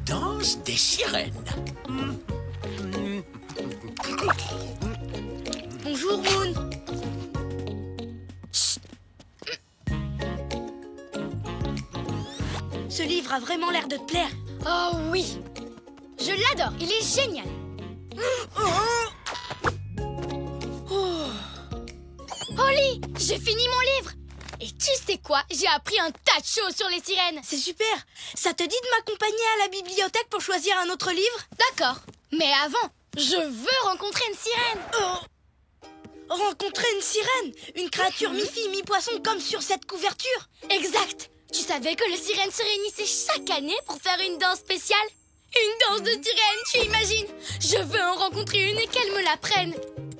danse des sirènes. Bonjour, Moon. Ce livre a vraiment l'air de te plaire. Oh oui, je l'adore, il est génial. Holly, j'ai fini mon livre. Et tu sais quoi, j'ai appris un tas de choses sur les sirènes. C'est super. Ça te dit de m'accompagner à la bibliothèque pour choisir un autre livre? D'accord, mais avant, je veux rencontrer une sirène. Rencontrer une sirène? Une créature mi-fille, mi-poisson comme sur cette couverture? Exact. Tu savais que les sirènes se réunissaient chaque année pour faire une danse spéciale? Une danse de sirène, tu imagines? Je veux en rencontrer une et qu'elle me la prenne.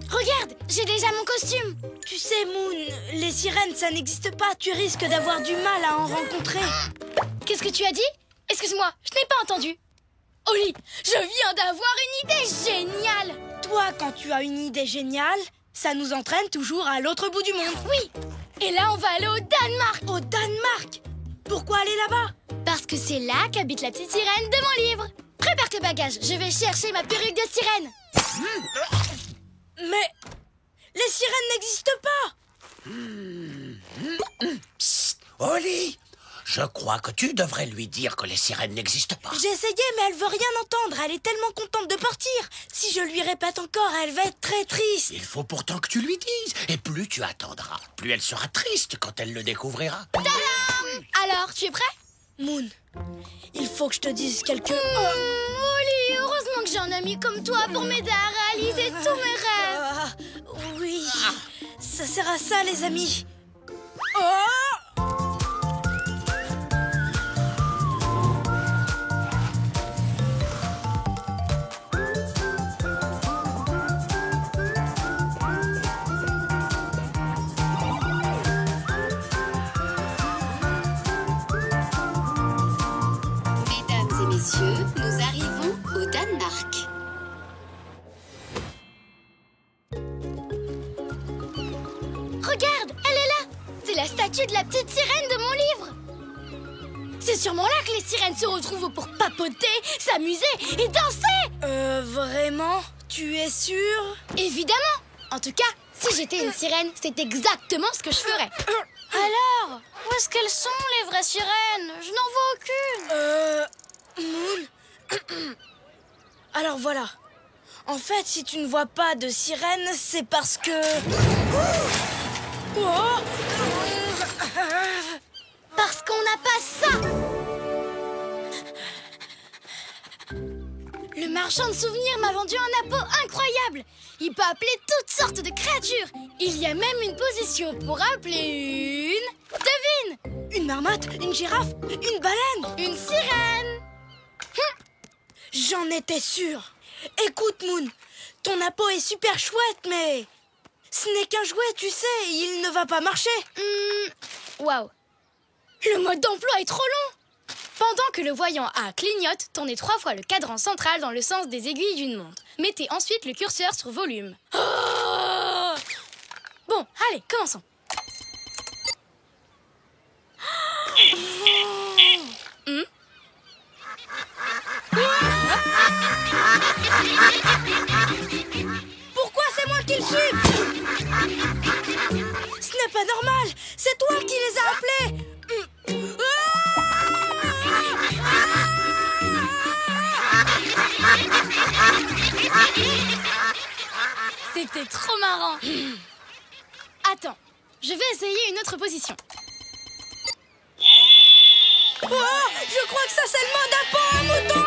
Regarde, j'ai déjà mon costume. Tu sais, Moon, les sirènes, ça n'existe pas. Tu risques d'avoir du mal à en rencontrer. Qu'est-ce que tu as dit? Excuse-moi, je n'ai pas entendu. Holly, je viens d'avoir une idée géniale. Toi, quand tu as une idée géniale, ça nous entraîne toujours à l'autre bout du monde. Oui, et là on va aller au Danemark. Au Danemark? Pourquoi aller là-bas? Parce que c'est là qu'habite la petite sirène de mon livre. Prépare tes bagages, je vais chercher ma perruque de sirène. Mais les sirènes n'existent pas. Psst, Holly, je crois que tu devrais lui dire que les sirènes n'existent pas. J'ai essayé, mais elle veut rien entendre. Elle est tellement contente de partir. Si je lui répète encore, elle va être très triste. Il faut pourtant que tu lui dises. Et plus tu attendras, plus elle sera triste quand elle le découvrira. Tadam! Alors, tu es prêt? Moon, il faut que je te dise quelque... Holly, heureusement que j'ai un ami comme toi pour m'aider à réaliser tous mes rêves. Oui, ça sert à ça, les amis. Mesdames et messieurs, nous arrivons au Danemark. Regarde, elle est là. C'est la statue de la petite sirène de mon livre. C'est sûrement là que les sirènes se retrouvent pour papoter, s'amuser et danser. Vraiment? Tu es sûre? Évidemment. En tout cas, si j'étais une sirène, c'est exactement ce que je ferais. Alors, où est-ce qu'elles sont, les vraies sirènes? Je n'en vois aucune. Moon. Alors voilà. En fait, si tu ne vois pas de sirène, c'est parce que... Parce qu'on n'a pas ça. Le marchand de souvenirs m'a vendu un appôt incroyable. Il peut appeler toutes sortes de créatures. Il y a même une position pour appeler une... Devine! Une marmotte, une girafe, une baleine. Une sirène. J'en étais sûre. Écoute, Moon, ton appôt est super chouette, mais... Ce n'est qu'un jouet, tu sais, il ne va pas marcher. Waouh. Le mode d'emploi est trop long. Pendant que le voyant A clignote, tournez 3 fois le cadran central dans le sens des aiguilles d'une montre. Mettez ensuite le curseur sur volume. Oh! Bon, allez, commençons. Pourquoi c'est moi qui le suis? Ce n'est pas normal. C'est toi qui les as appelés. C'était trop marrant. Attends, je vais essayer une autre position. Je crois que ça c'est le mode appôt à mouton.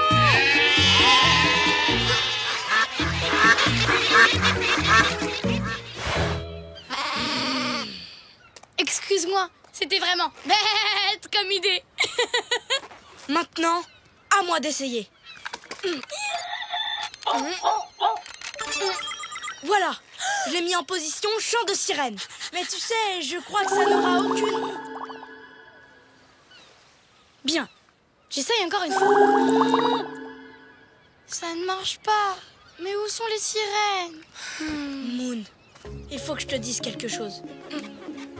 Excuse-moi, c'était vraiment bête comme idée. Maintenant, à moi d'essayer. Voilà, je l'ai mis en position chant de sirène. Mais tu sais, je crois que ça n'aura aucune... Bien, j'essaye encore une fois. Ça ne marche pas. Mais où sont les sirènes? Moon, il faut que je te dise quelque chose.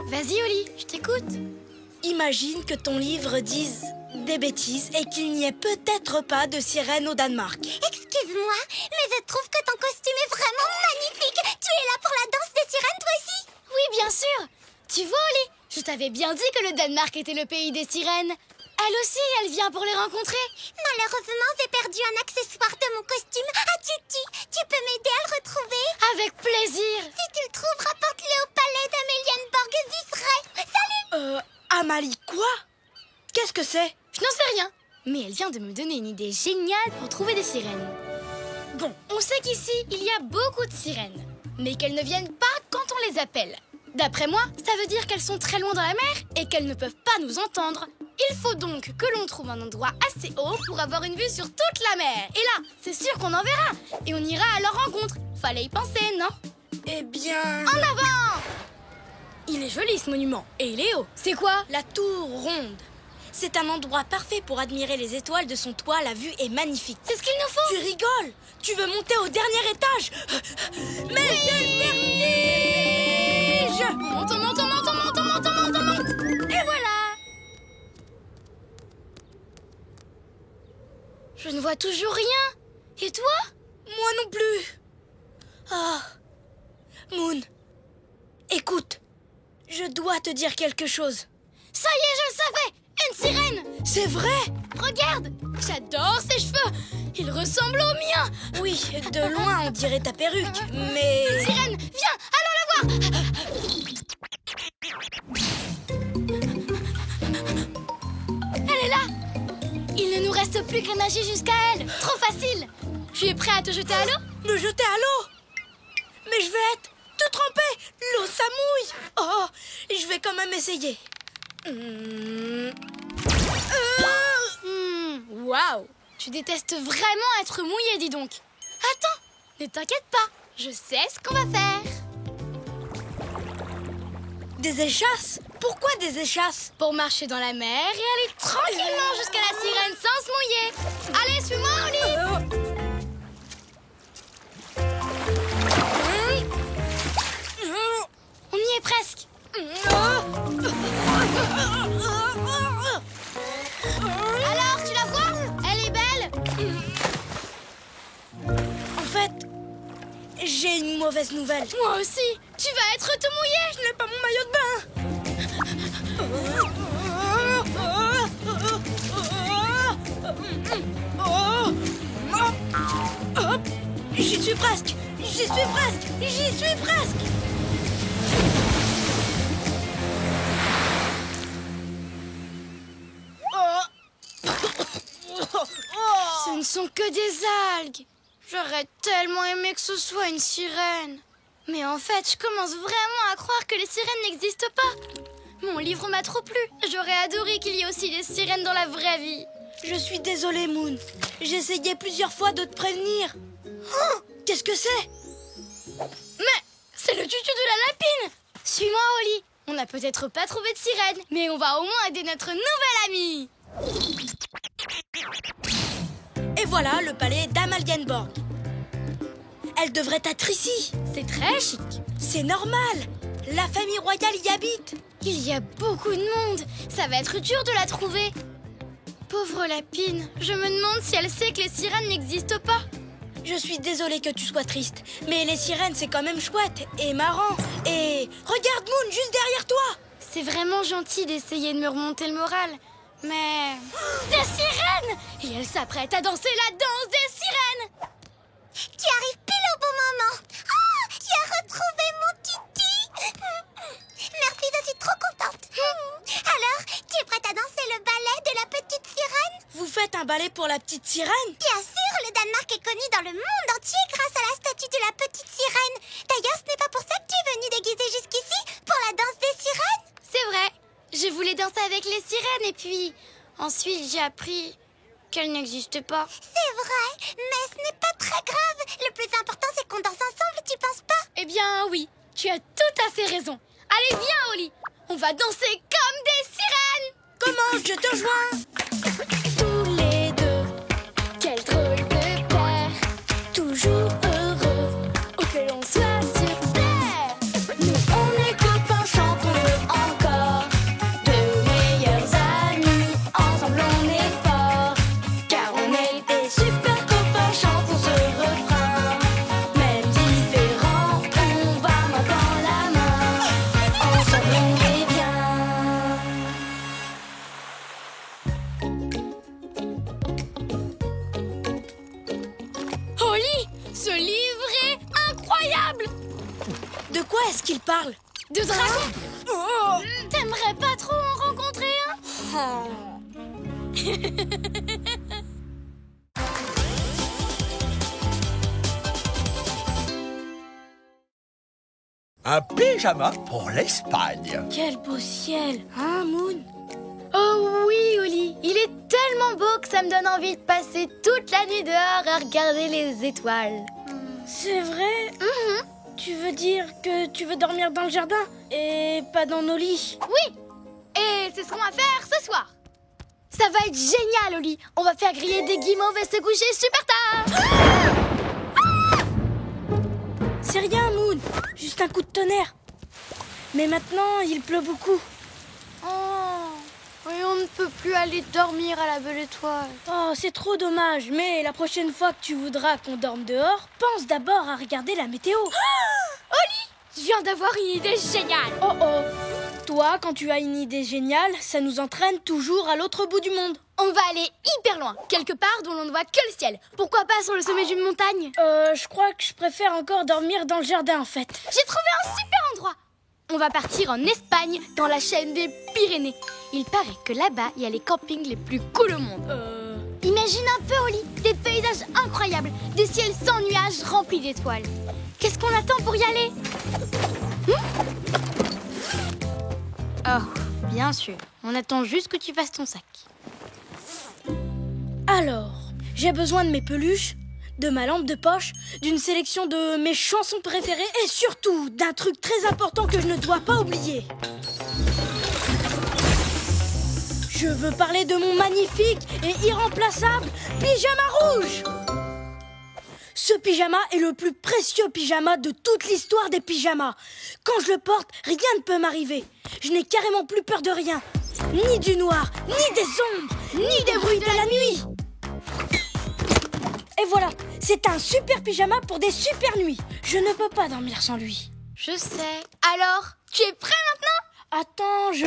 Vas-y, Holly, je t'écoute. Imagine que ton livre dise des bêtises et qu'il n'y ait peut-être pas de sirène au Danemark. Excuse-moi, mais je trouve que ton costume est vraiment magnifique. Tu es là pour la danse des sirènes, toi aussi? Oui, bien sûr. Tu vois, Oli, je t'avais bien dit que le Danemark était le pays des sirènes. Elle aussi, elle vient pour les rencontrer. Malheureusement, j'ai perdu un accessoire de mon costume. Ah, Titi, tu peux m'aider à le retrouver? Avec plaisir. Si tu le trouves, rapporte-le au palais d'Amelienborg. J'y serai. Salut! Amalie, quoi? Qu'est-ce que c'est? Je n'en sais rien. Mais elle vient de me donner une idée géniale pour trouver des sirènes. Bon, on sait qu'ici, il y a beaucoup de sirènes. Mais qu'elles ne viennent pas quand on les appelle. D'après moi, ça veut dire qu'elles sont très loin dans la mer et qu'elles ne peuvent pas nous entendre. Il faut donc que l'on trouve un endroit assez haut pour avoir une vue sur toute la mer. Et là, c'est sûr qu'on en verra. Et on ira à leur rencontre. Fallait y penser, non? Eh bien... En avant! Il est joli ce monument. Et il est haut. C'est quoi? La tour ronde. C'est un endroit parfait pour admirer les étoiles de son toit. La vue est magnifique. C'est ce qu'il nous faut. Tu rigoles? Tu veux monter au dernier étage? Mais On monte, on monte, on monte, on monte, on monte, on monte, on monte. Et voilà. Je ne vois toujours rien. Et toi? moi non plus. Ah, Moon, écoute, je dois te dire quelque chose. Ça y est, je le savais. Une sirène. C'est vrai? Regarde, j'adore ses cheveux. Ils ressemblent aux miens. Oui, de loin on dirait ta perruque, mais... Sirène, viens, allons la voir. Elle est là. Il ne nous reste plus qu'à nager jusqu'à elle. Trop facile. Tu es prêt à te jeter à l'eau? Me jeter à l'eau? Mais je vais être tout trempée. L'eau, ça mouille. Oh, je vais quand même essayer. Waouh. Tu détestes vraiment être mouillé, dis donc. Attends, ne t'inquiète pas. Je sais ce qu'on va faire. Des échasses? Pourquoi des échasses? Pour marcher dans la mer et aller tranquillement jusqu'à la sirène sans se mouiller. Allez, suis-moi, Oli. On y est presque. Alors, tu la vois? Elle est belle. En fait, j'ai une mauvaise nouvelle. Moi aussi. Tu vas être tout mouillé. Je n'ai pas mon maillot de bain. J'y suis presque. J'y suis presque. J'y suis presque. Ce ne sont que des algues. J'aurais tellement aimé que ce soit une sirène. Mais en fait, je commence vraiment à croire que les sirènes n'existent pas. Mon livre m'a trop plu. J'aurais adoré qu'il y ait aussi des sirènes dans la vraie vie. Je suis désolée, Moon. J'ai essayé plusieurs fois de te prévenir. Oh, qu'est-ce que c'est? Mais c'est le tutu de la lapine. Suis-moi, Oli. On n'a peut-être pas trouvé de sirène, mais on va au moins aider notre nouvelle amie. Et voilà le palais d'Amalienborg. Elle devrait être ici. C'est très chic. C'est normal. La famille royale y habite. Il y a beaucoup de monde. Ça va être dur de la trouver. Pauvre lapine, je me demande si elle sait que les sirènes n'existent pas. Je suis désolée que tu sois triste, mais les sirènes c'est quand même chouette et marrant. Et regarde Moon juste derrière toi. C'est vraiment gentil d'essayer de me remonter le moral. Mais... Des sirènes! Et elle s'apprête à danser la danse des sirènes! Tu arrives pile au bon moment. Oh, j'ai retrouvé mon Titi. Merci, je suis trop contente. Alors, tu es prête à danser le ballet de la petite sirène? Vous faites un ballet pour la petite sirène? Bien sûr, le Danemark est connu dans le monde entier grâce à la statue de la petite sirène. D'ailleurs, ce n'est pas pour ça que tu es venue déguisée jusqu'ici, pour la danse des sirènes? C'est vrai, je voulais danser avec les sirènes et puis... Ensuite, j'ai appris qu'elles n'existaient pas. C'est vrai, mais ce n'est pas très grave. Le plus important, c'est qu'on danse ensemble, tu penses pas? Eh bien, oui, tu as tout à fait raison. Allez, viens, Oli, on va danser comme des sirènes. Comment? Je te rejoins. Tous les deux, quel drôle de paire, toujours heureux, où que l'on soit sur terre. Nous, on est copains, chantons-le encore, de meilleurs amis, ensemble on super copains, chantons ce refrain. Même différents, on va main dans la main. Ensemble on est bien. Oli, ce livre est incroyable! De quoi est-ce qu'il parle? De dragon! T'aimerais pas trop en rencontrer un? Un pyjama pour l'Espagne. Quel beau ciel, hein, Moon? Oh oui, Oli, il est tellement beau que ça me donne envie de passer toute la nuit dehors à regarder les étoiles. C'est vrai? Tu veux dire que tu veux dormir dans le jardin et pas dans nos lits? Oui, et c'est ce qu'on va faire ce soir. Ça va être génial, Oli. On va faire griller des guimauves et se coucher super tard. C'est rien, Moon. Juste un coup de tonnerre. Mais maintenant, il pleut beaucoup. Oh, et on ne peut plus aller dormir à la belle étoile. Oh, c'est trop dommage. Mais la prochaine fois que tu voudras qu'on dorme dehors, pense d'abord à regarder la météo. Oli, je viens d'avoir une idée géniale. Oh oh. Toi, quand tu as une idée géniale, ça nous entraîne toujours à l'autre bout du monde. On va aller hyper loin, quelque part dont l'on ne voit que le ciel. Pourquoi pas sur le sommet d'une montagne? Je crois que je préfère encore dormir dans le jardin, en fait. J'ai trouvé un super endroit. On va partir en Espagne, dans la chaîne des Pyrénées. Il paraît que là-bas, il y a les campings les plus cool au monde. Imagine un peu, Oli, des paysages incroyables, des ciels sans nuages remplis d'étoiles. Qu'est-ce qu'on attend pour y aller? Oh, bien sûr. On attend juste que tu fasses ton sac. Alors, j'ai besoin de mes peluches, de ma lampe de poche, d'une sélection de mes chansons préférées et surtout d'un truc très important que je ne dois pas oublier. Je veux parler de mon magnifique et irremplaçable pyjama rouge. Ce pyjama est le plus précieux pyjama de toute l'histoire des pyjamas. Quand je le porte, rien ne peut m'arriver. Je n'ai carrément plus peur de rien. Ni du noir, ni des ombres, ni des bruits de la nuit. Et voilà, c'est un super pyjama pour des super nuits. Je ne peux pas dormir sans lui. Je sais. Alors, tu es prêt maintenant? Attends, je...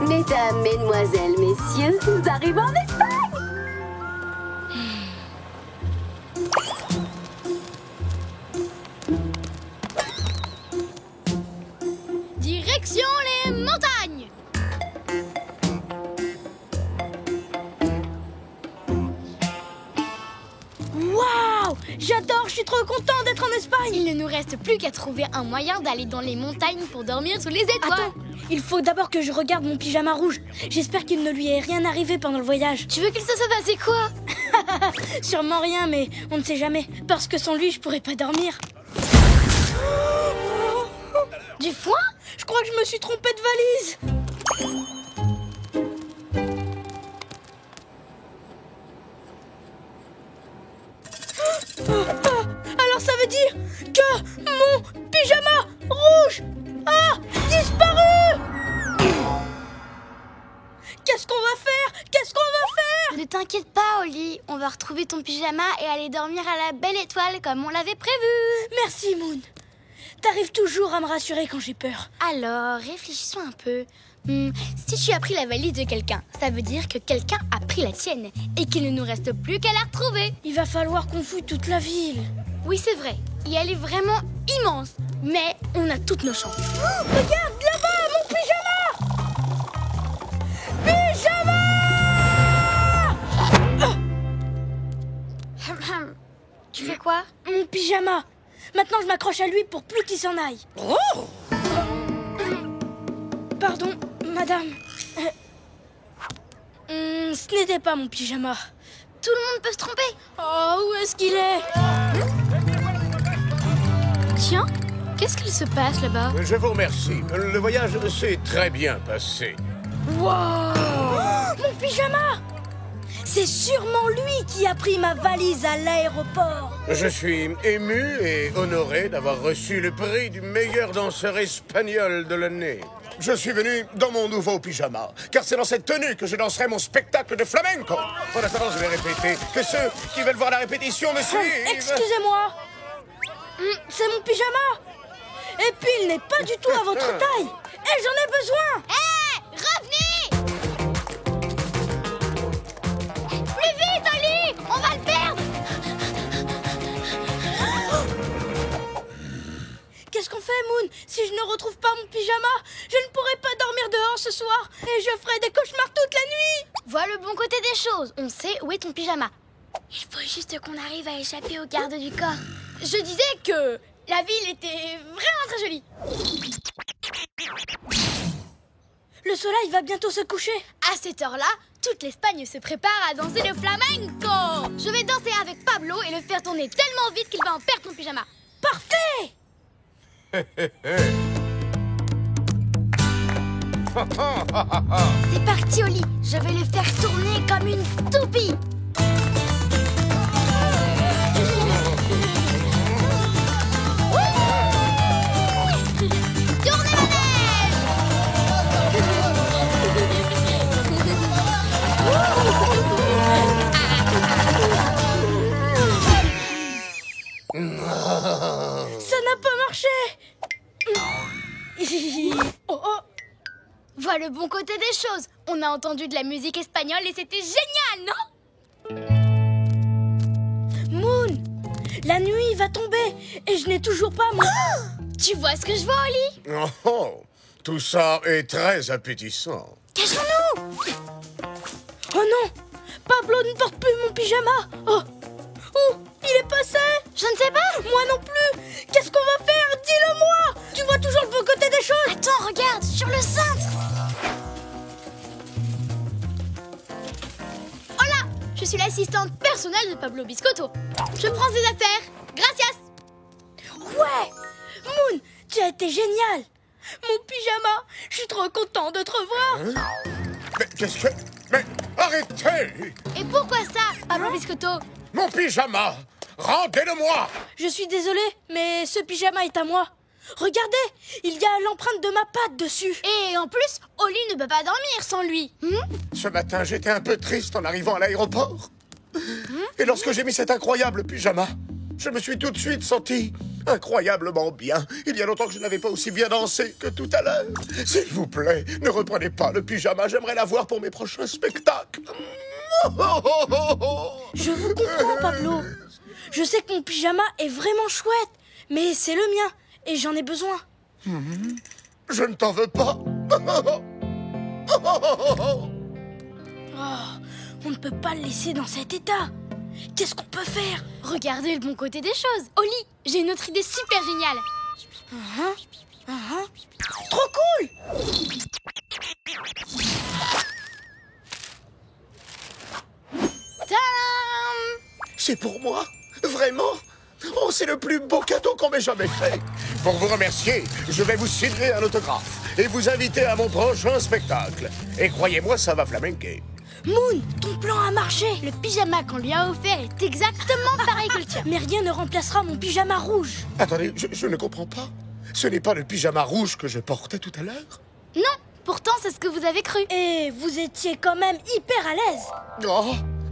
Mesdames, mesdemoiselles, messieurs, nous arrivons en Espagne. Direction les montagnes. Waouh! J'adore, je suis trop content d'être en Espagne. Il ne nous reste plus qu'à trouver un moyen d'aller dans les montagnes pour dormir sous les étoiles. Attends, il faut d'abord que je regarde mon pyjama rouge. J'espère qu'il ne lui est rien arrivé pendant le voyage. Tu veux qu'il se soit passé quoi? Sûrement rien, mais on ne sait jamais. Parce que sans lui, je pourrais pas dormir. Du foin? Je crois que je me suis trompée de valise. Alors ça veut dire que mon pyjama rouge a disparu. Qu'est-ce qu'on va faire? Qu'est-ce qu'on va faire? Ne t'inquiète pas, Oli. On va retrouver ton pyjama et aller dormir à la belle étoile comme on l'avait prévu. Merci, Moon. T'arrives toujours à me rassurer quand j'ai peur. Alors, réfléchissons un peu. Si tu as pris la valise de quelqu'un, ça veut dire que quelqu'un a pris la tienne et qu'il ne nous reste plus qu'à la retrouver. Il va falloir qu'on fouille toute la ville. Oui, c'est vrai. Et elle est vraiment immense. Mais on a toutes nos chances. Oh, regarde, là-bas, mon pyjama! Tu fais quoi? Mon pyjama. Maintenant, je m'accroche à lui pour plus qu'il s'en aille. Oh! Pardon, madame. Ce n'était pas mon pyjama. Tout le monde peut se tromper. Oh, où est-ce qu'il est? Tiens, qu'est-ce qu'il se passe là-bas? Je vous remercie. Le voyage s'est très bien passé. Wow! Oh, mon pyjama! C'est sûrement lui qui a pris ma valise à l'aéroport. Je suis ému et honoré d'avoir reçu le prix du meilleur danseur espagnol de l'année. Je suis venu dans mon nouveau pyjama, car c'est dans cette tenue que je danserai mon spectacle de flamenco. En attendant, je vais répéter que ceux qui veulent voir la répétition me suivent. Excusez-moi. C'est mon pyjama. Et puis il n'est pas du tout à votre taille. Et j'en ai besoin. Hé, revenez! Plus vite, Oli! On va le perdre! Qu'est-ce qu'on fait, Moon? Si je ne retrouve pas mon pyjama, je ne pourrai pas dormir dehors ce soir. Et je ferai des cauchemars toute la nuit. Vois le bon côté des choses. On sait où est ton pyjama. Il faut juste qu'on arrive à échapper aux gardes du corps. Je disais que la ville était vraiment très jolie. Le soleil va bientôt se coucher. À cette heure-là, toute l'Espagne se prépare à danser le flamenco. Je vais danser avec Pablo et le faire tourner tellement vite qu'il va en perdre ton pyjama. Parfait. C'est parti, Oli. Je vais le faire tourner comme une toupie. Tournez la neige. Ça n'a pas marché. Oh oh. Vois le bon côté des choses. On a entendu de la musique espagnole et c'était génial, non? Moon, la nuit va tomber et je n'ai toujours pas mon... Tu vois ce que je vois, Oli? Oh, tout ça est très appétissant. Cachons-nous! Oh non, Pablo ne porte plus mon pyjama. Oh, où il est passé? Je ne sais pas. Moi non plus. Qu'est-ce qu'on va faire? Dis-le-moi. Tu vois toujours le bon côté des choses. Attends, regarde, sur le cintre. Oh là, je suis l'assistante personnelle de Pablo Biscotto. Je prends ses affaires. Gracias. Ouais, Moon, tu as été génial. Mon pyjama, je suis trop content de te revoir. Mais qu'est-ce que... Mais arrêtez! Et pourquoi ça, Pablo Biscotto? Mon pyjama! Rendez-le-moi! Je suis désolée, mais ce pyjama est à moi. Regardez, il y a l'empreinte de ma patte dessus. Et en plus, Oli ne peut pas dormir sans lui. Ce matin, j'étais un peu triste en arrivant à l'aéroport. Et lorsque j'ai mis cet incroyable pyjama, je me suis tout de suite senti incroyablement bien. Il y a longtemps que je n'avais pas aussi bien dansé que tout à l'heure. S'il vous plaît, ne reprenez pas le pyjama. J'aimerais l'avoir pour mes prochains spectacles. Je vous comprends, Pablo. Je sais que mon pyjama est vraiment chouette, mais c'est le mien et j'en ai besoin. Je ne t'en veux pas. Oh, on ne peut pas le laisser dans cet état. Qu'est-ce qu'on peut faire? Regardez le bon côté des choses. Oli, j'ai une autre idée super géniale. Trop cool! Tadam! C'est pour moi? Vraiment? Oh, c'est le plus beau cadeau qu'on m'ait jamais fait. Pour vous remercier, je vais vous signer un autographe et vous inviter à mon prochain spectacle. Et croyez-moi, ça va flamenquer. Moon, ton plan a marché. Le pyjama qu'on lui a offert est exactement pareil que le tien. Mais rien ne remplacera mon pyjama rouge. Attendez, je ne comprends pas. Ce n'est pas le pyjama rouge que je portais tout à l'heure? Non, pourtant c'est ce que vous avez cru. Et vous étiez quand même hyper à l'aise.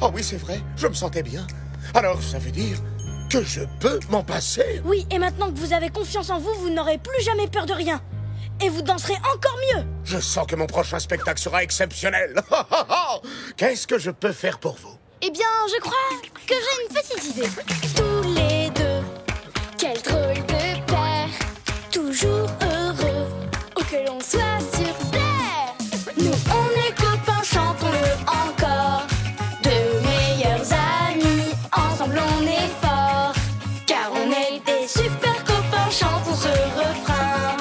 Oh oui, c'est vrai, je me sentais bien. Alors, ça veut dire que je peux m'en passer? Oui, et maintenant que vous avez confiance en vous, vous n'aurez plus jamais peur de rien. Et vous danserez encore mieux. Je sens que mon prochain spectacle sera exceptionnel. Qu'est-ce que je peux faire pour vous? Eh bien, je crois que j'ai une petite idée. Tous les deux, quel drôle de paire, toujours heureux, où que l'on soit sur terre. Nous, on est copains, chantons-le encore, de meilleurs amis, ensemble on est forts, car on est des super copains, chantons ce refrain.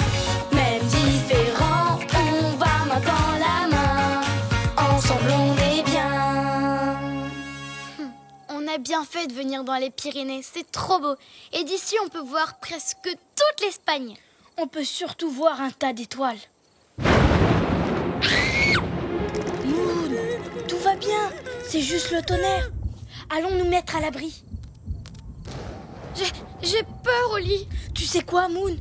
Même différents, on va main dans la main, ensemble on est bien. On a bien fait de venir dans les Pyrénées, c'est trop beau. Et d'ici, on peut voir presque toute l'Espagne. On peut surtout voir un tas d'étoiles. Moon, tout va bien. C'est juste le tonnerre. Allons nous mettre à l'abri. J'ai peur, Oli. Tu sais quoi, Moon?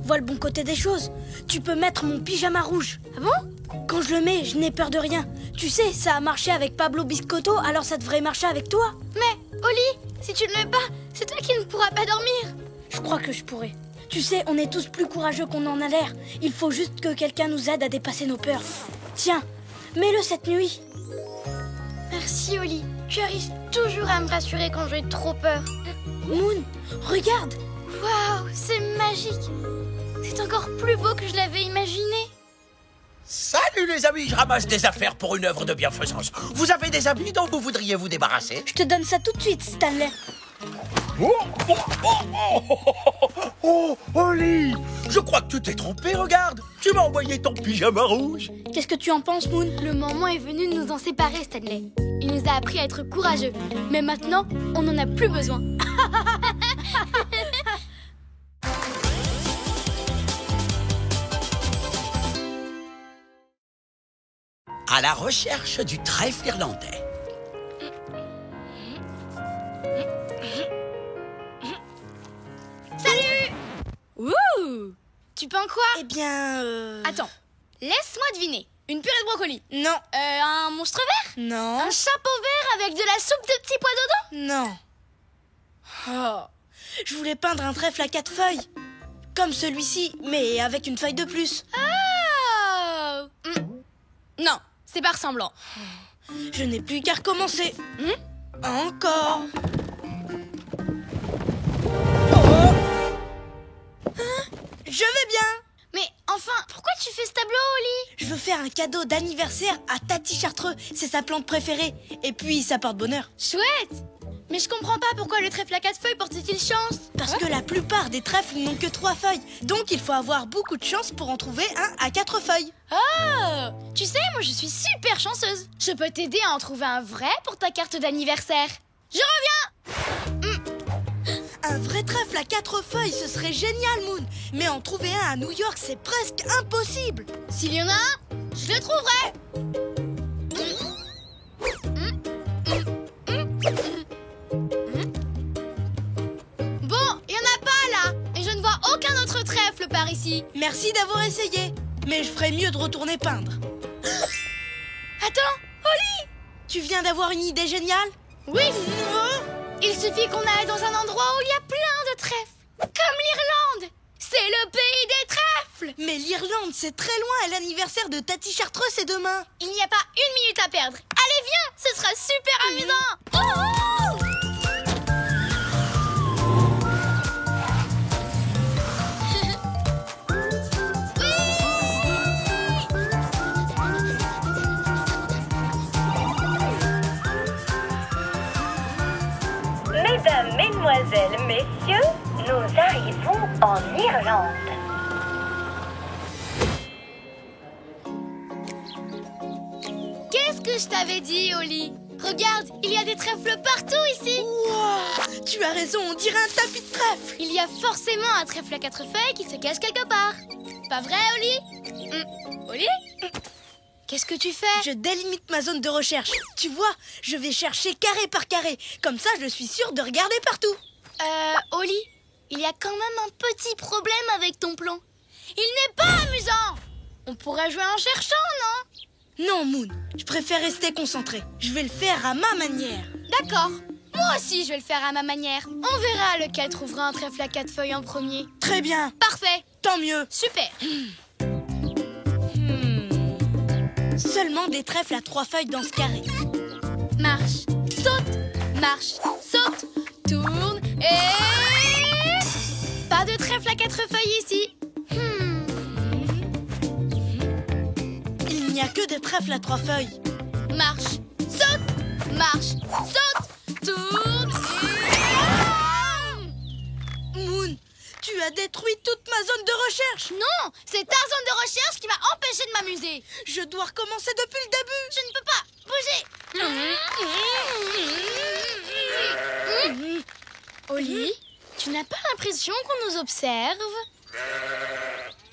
Vois le bon côté des choses. Tu peux mettre mon pyjama rouge. Ah bon? Quand je le mets, je n'ai peur de rien. Tu sais, ça a marché avec Pablo Biscotto, alors ça devrait marcher avec toi. Mais, Oli, si tu ne le mets pas, c'est toi qui ne pourras pas dormir. Je crois que je pourrais. Tu sais, on est tous plus courageux qu'on en a l'air. Il faut juste que quelqu'un nous aide à dépasser nos peurs. Tiens, mets-le cette nuit. Merci, Oli. Tu arrives toujours à me rassurer quand j'ai trop peur. Moon, regarde. Waouh, c'est magique. C'est encore plus beau que je l'avais imaginé. Salut les amis, je ramasse des affaires pour une œuvre de bienfaisance. Vous avez des habits dont vous voudriez vous débarrasser? Je te donne ça tout de suite, Stanley. Oh, Oli, je crois que tu t'es trompé, regarde. Tu m'as envoyé ton pyjama rouge. Qu'est-ce que tu en penses, Moon? Le moment est venu de nous en séparer, Stanley. Il nous a appris à être courageux. Mais maintenant, on n'en a plus besoin. À la recherche du trèfle irlandais. Salut! Ouh! Tu peins quoi? Eh bien, Attends, laisse-moi deviner. Une purée de brocoli. Non. Un monstre vert? Non. Un chapeau vert avec de la soupe de petits pois dedans? Non. Oh. Je voulais peindre un trèfle à 4 feuilles. Comme celui-ci, mais avec une feuille de plus. Oh! Non, c'est pas ressemblant. Je n'ai plus qu'à recommencer. Encore. Oh. Je vais bien. Mais enfin, pourquoi tu fais ce tableau, Oli? Je veux faire un cadeau d'anniversaire à Tati Chartreux. C'est sa plante préférée. Et puis, ça porte bonheur. Chouette! Mais je comprends pas pourquoi le trèfle à 4 feuilles porte-t-il chance? Parce que la plupart des trèfles n'ont que 3 feuilles. Donc, il faut avoir beaucoup de chance pour en trouver un à 4 feuilles. Oh! Tu sais, moi je suis super chanceuse. Je peux t'aider à en trouver un vrai pour ta carte d'anniversaire. Je reviens! Un vrai trèfle à 4 feuilles, ce serait génial, Moon. Mais en trouver un à New York, c'est presque impossible. S'il y en a un, je le trouverai. Bon, il y en a pas là. Et je ne vois aucun autre trèfle par ici. Merci d'avoir essayé. Mais je ferais mieux de retourner peindre. Attends, Oli! Tu viens d'avoir une idée géniale? Oui! Il suffit qu'on aille dans un endroit où il y a plein de trèfles. Comme l'Irlande! C'est le pays des trèfles! Mais l'Irlande, c'est très loin et l'anniversaire de Tati Chartreux, c'est demain. Il n'y a pas une minute à perdre. Allez, viens! Ce sera super amusant! Oh! Mesdames, Mesdemoiselles, Messieurs, nous arrivons en Irlande. Qu'est-ce que je t'avais dit, Oli? Regarde, il y a des trèfles partout ici! Wow, tu as raison, on dirait un tapis de trèfle. Il y a forcément un trèfle à 4 feuilles qui se cache quelque part. Pas vrai, Oli? Oli? Qu'est-ce que tu fais? Je délimite ma zone de recherche. Tu vois, je vais chercher carré par carré. Comme ça, je suis sûre de regarder partout. Oli, il y a quand même un petit problème avec ton plan. Il n'est pas amusant! On pourrait jouer en cherchant, non? Non, Moon, je préfère rester concentrée. Je vais le faire à ma manière. D'accord. Moi aussi, je vais le faire à ma manière. On verra lequel trouvera un trèfle à 4 feuilles en premier. Très bien, Parfait. tant mieux. Super. Seulement des trèfles à 3 feuilles dans ce carré. Marche, saute, tourne et... Pas de trèfle à 4 feuilles ici. Il n'y a que des trèfles à 3 feuilles. Marche, saute, tourne et... Moon, tu as détruit toute ma zone de recherche. Non, c'est ta zone de recherche qui m'a empêché de m'amuser. Je dois recommencer depuis le début. Je ne peux pas bouger. Oli, tu n'as pas l'impression qu'on nous observe?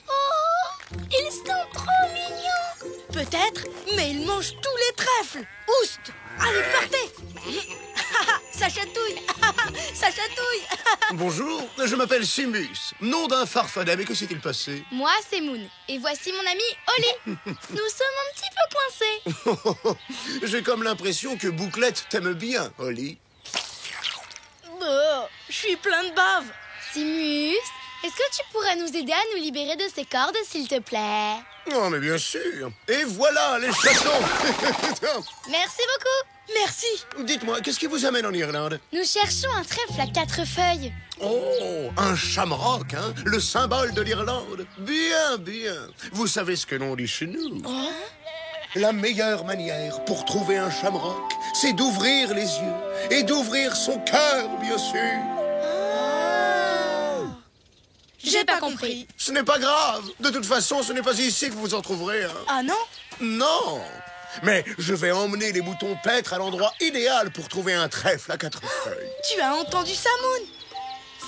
Oh, ils sont trop mignons. Peut-être, mais ils mangent tous les trèfles. Oust! Allez, partez. Ça chatouille. Ça chatouille. Bonjour, je m'appelle Simus, nom d'un farfadet, mais que s'est-il passé? Moi, c'est Moon. Et voici mon ami Oli. Nous sommes un petit peu coincés. J'ai comme l'impression que Bouclette t'aime bien, Oli. Je suis plein de bave. Simus, est-ce que tu pourrais nous aider à nous libérer de ces cordes, s'il te plaît? Oh, mais bien sûr. Et voilà les chatons. Merci beaucoup. Merci. Dites-moi, qu'est-ce qui vous amène en Irlande? Nous cherchons un trèfle à 4 feuilles. Oh, un shamrock, hein, le symbole de l'Irlande. Bien, bien. Vous savez ce que l'on dit chez nous? La meilleure manière pour trouver un shamrock, c'est d'ouvrir les yeux et d'ouvrir son cœur, bien sûr. J'ai pas compris. Ce n'est pas grave. De toute façon, ce n'est pas ici que vous en trouverez. Hein. Ah non? Non. Mais je vais emmener les moutons paître à l'endroit idéal pour trouver un trèfle à 4 feuilles. Tu as entendu ça, Moon?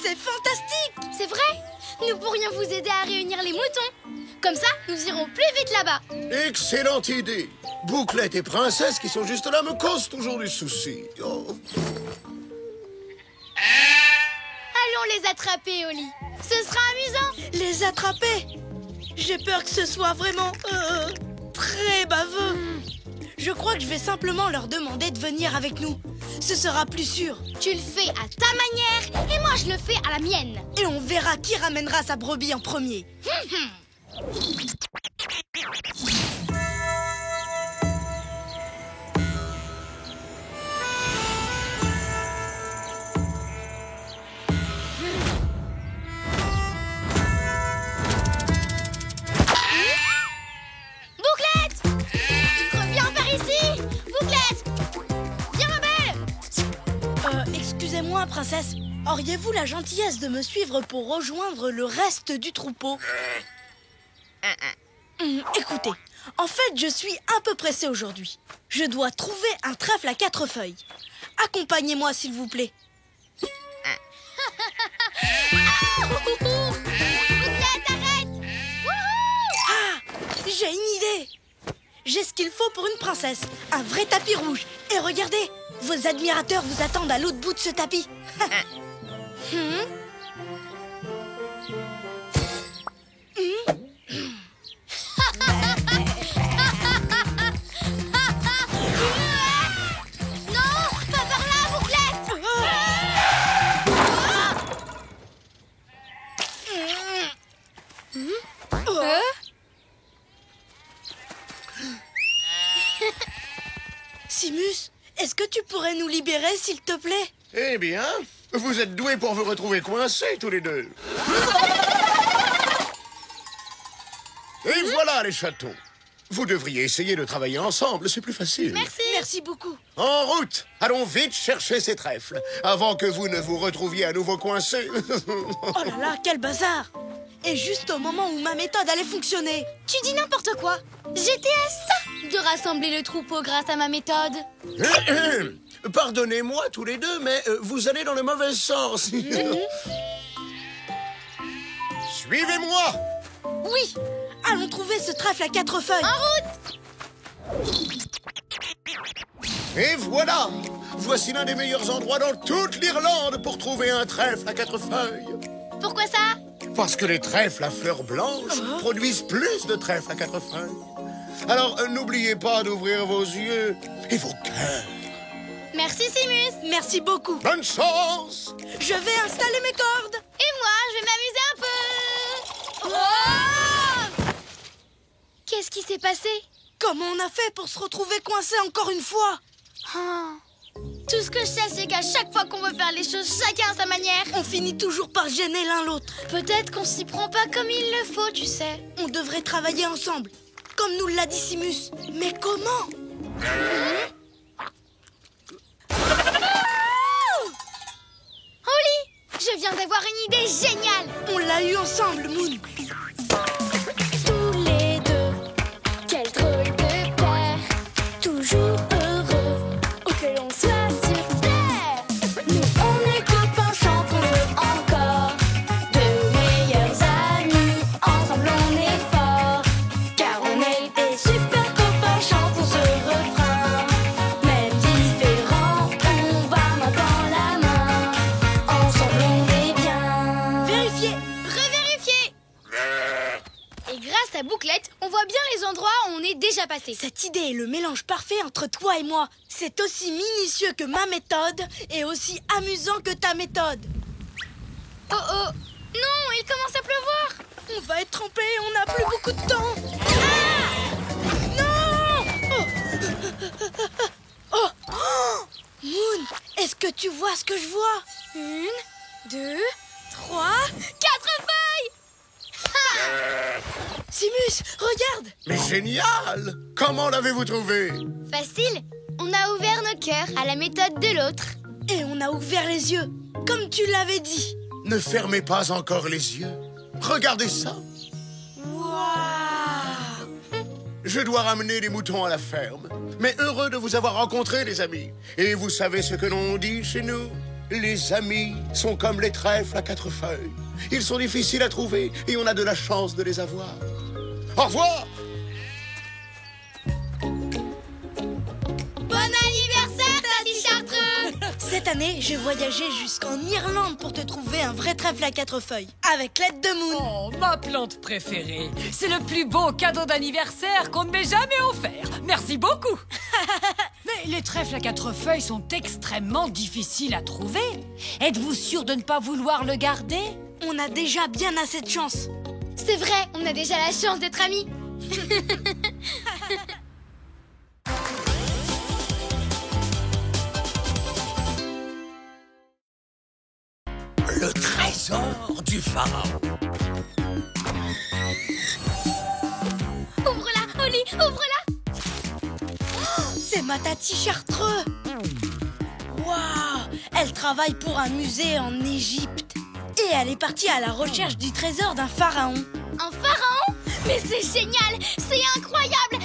C'est fantastique. C'est vrai? Nous pourrions vous aider à réunir les moutons. Comme ça, nous irons plus vite là-bas. Excellente idée. Bouclette et Princesse qui sont juste là me causent toujours du souci. Oh. Allons les attraper, Oli. Ce sera amusant. Les attraper? J'ai peur que ce soit vraiment très baveux. Je crois que je vais simplement leur demander de venir avec nous. Ce sera plus sûr. Tu le fais à ta manière et moi je le fais à la mienne. Et on verra qui ramènera sa brebis en premier. Bouclette! Reviens par ici! Bouclette! Viens, ma belle! Excusez-moi, princesse. Auriez-vous la gentillesse de me suivre pour rejoindre le reste du troupeau? Écoutez, en fait, je suis un peu pressée aujourd'hui. Je dois trouver un trèfle à 4 feuilles. Accompagnez-moi, s'il vous plaît. Bouclette, arrête! J'ai une idée. J'ai ce qu'il faut pour une princesse. Un vrai tapis rouge. Et regardez, vos admirateurs vous attendent à l'autre bout de ce tapis. Non, pas par là, Bouclette! Simus, est-ce que tu pourrais nous libérer, s'il te plaît? Eh bien, vous êtes doués pour vous retrouver coincés tous les deux. Et voilà les chatons. Vous devriez essayer de travailler ensemble, c'est plus facile. Merci. Merci beaucoup. En route. Allons vite chercher ces trèfles, avant que vous ne vous retrouviez à nouveau coincés. Oh là là, quel bazar! Et juste au moment où ma méthode allait fonctionner. Tu dis n'importe quoi. J'étais à ça de rassembler le troupeau grâce à ma méthode. Pardonnez-moi tous les deux, mais vous allez dans le mauvais sens. Suivez-moi. Oui, allons trouver ce trèfle à 4 feuilles. En route! Et voilà. Voici l'un des meilleurs endroits dans toute l'Irlande pour trouver un trèfle à 4 feuilles. Pourquoi ça? Parce que les trèfles à fleurs blanches produisent plus de trèfles à 4 feuilles. Alors, n'oubliez pas d'ouvrir vos yeux et vos cœurs. Merci, Simus. Merci beaucoup. Bonne chance! Je vais installer mes cordes. Et moi, je vais m'amuser un peu. Oh! Qu'est-ce qui s'est passé? Comment on a fait pour se retrouver coincés encore une fois? Tout ce que je sais, c'est qu'à chaque fois qu'on veut faire les choses chacun à sa manière, On finit toujours par gêner l'un l'autre. peut-être qu'on s'y prend pas comme il le faut, tu sais. On devrait travailler ensemble, comme nous l'a dit Simus. Mais comment? Oli, je viens d'avoir une idée géniale. On l'a eu ensemble, Moon. Tous les deux, quel drôle de paire, toujours heureux, où que l'on soit sur terre. Nous on est copains, chantons-le encore, de meilleurs amis, ensemble on est forts, car on est des super copains, chantons ce refrain, même différents. passer. Cette idée est le mélange parfait entre toi et moi. C'est aussi minutieux que ma méthode et aussi amusant que ta méthode. Oh oh! Non, il commence à pleuvoir! On va être trempés, on n'a plus beaucoup de temps. Non! Oh! Moon, est-ce que tu vois ce que je vois? 1, 2, 3... 4 feuilles! Simus, regarde! Mais génial! Comment l'avez-vous trouvé? Facile! On a ouvert nos cœurs à la méthode de l'autre. Et on a ouvert les yeux, comme tu l'avais dit. Ne fermez pas encore les yeux. Regardez ça. Waouh! Je dois ramener les moutons à la ferme. Mais heureux de vous avoir rencontrés, les amis. Et vous savez ce que l'on dit chez nous? Les amis sont comme les trèfles à 4 feuilles. Ils sont difficiles à trouver et on a de la chance de les avoir. Au revoir! Bon anniversaire, Tati Chartreux! Cette année, j'ai voyagé jusqu'en Irlande pour te trouver un vrai trèfle à 4 feuilles, avec l'aide de Moon. Oh, ma plante préférée. C'est le plus beau cadeau d'anniversaire qu'on ne m'ait jamais offert. Merci beaucoup. Mais les trèfles à 4 feuilles sont extrêmement difficiles à trouver. Êtes-vous sûr de ne pas vouloir le garder? On a déjà bien assez de chance. C'est vrai, on a déjà la chance d'être amis. Le trésor du pharaon. Ouvre-la, Oli, ouvre-la! C'est ma Tati Chartreux. Waouh! Elle travaille pour un musée en Égypte. Et elle est partie à la recherche du trésor d'un pharaon. Un pharaon? Mais c'est génial! C'est incroyable!